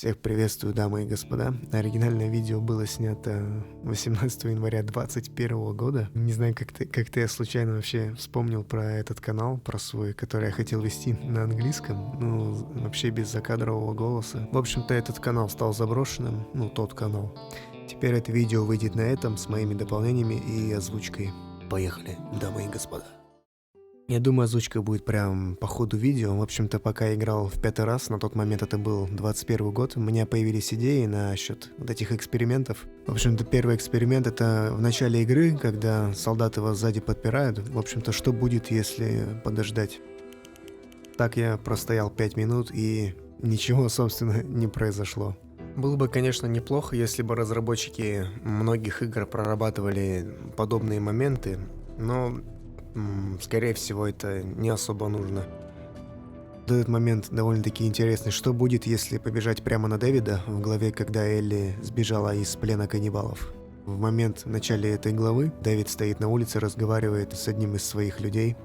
Всех приветствую, дамы и господа. Оригинальное видео было снято 18 января 2021 года. Не знаю, как-то я случайно вообще вспомнил про этот канал, про свой, который я хотел вести на английском, вообще без закадрового голоса. В общем-то, этот канал стал заброшенным, тот канал. Теперь это видео выйдет на этом с моими дополнениями и озвучкой. Поехали, дамы и господа. Я думаю, озвучка будет прям по ходу видео. В общем-то, пока я играл в 5-й раз, на тот момент это был 21 год, у меня появились идеи насчет вот этих экспериментов. В общем-то, первый эксперимент — это в начале игры, когда солдаты вас сзади подпирают. В общем-то, что будет, если подождать? Так я простоял 5 минут, и ничего, собственно, не произошло. Было бы, конечно, неплохо, если бы разработчики многих игр прорабатывали подобные моменты, но скорее всего, это не особо нужно. Этот момент довольно-таки интересный. Что будет, если побежать прямо на Дэвида в главе, когда Элли сбежала из плена каннибалов? В момент в начале этой главы Дэвид стоит на улице, разговаривает с одним из своих людей.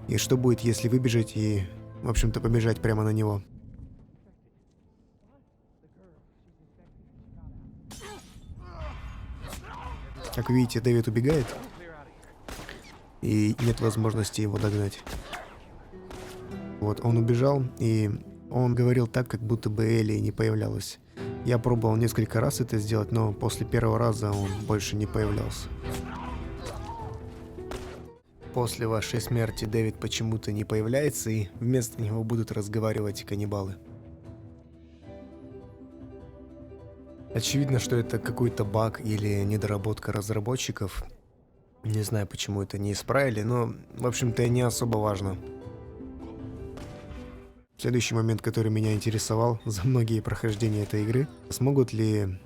И что будет, если выбежать и, в общем-то, побежать прямо на него? Как видите, Дэвид убегает, и нет возможности его догнать. Вот, он убежал, и он говорил так, как будто бы Элли не появлялась. Я пробовал несколько раз это сделать, но после первого раза он больше не появлялся. После вашей смерти Дэвид почему-то не появляется, и вместо него будут разговаривать каннибалы. Очевидно, что это какой-то баг или недоработка разработчиков. Не знаю, почему это не исправили, но, в общем-то, не особо важно. Следующий момент, который меня интересовал за многие прохождения этой игры. Смогут ли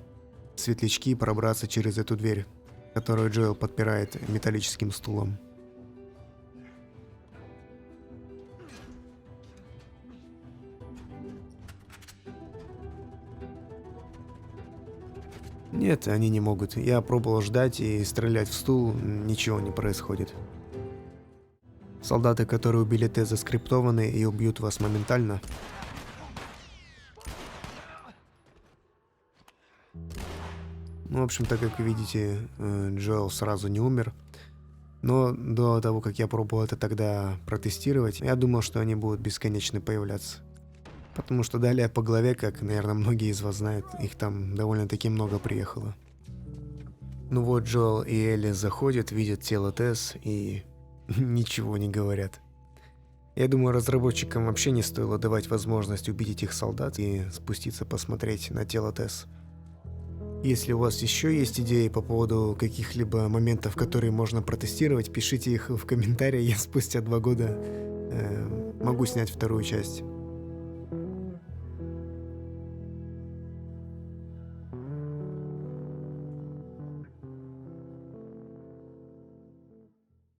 светлячки пробраться через эту дверь, которую Джоэл подпирает металлическим стулом? Нет, они не могут. Я пробовал ждать и стрелять в стул, ничего не происходит. Солдаты, которые убили Т, заскриптованы и убьют вас моментально. В общем-то, как вы видите, Джоэл сразу не умер. Но до того, как я пробовал это тогда протестировать, я думал, что они будут бесконечно появляться. Потому что далее по главе, как, наверное, многие из вас знают, их там довольно-таки много приехало. Ну вот, Джоэл и Элли заходят, видят тело Тесс и ничего не говорят. Я думаю, разработчикам вообще не стоило давать возможность убить этих солдат и спуститься посмотреть на тело Тесс. Если у вас еще есть идеи по поводу каких-либо моментов, которые можно протестировать, пишите их в комментариях, я спустя 2 года могу снять вторую часть.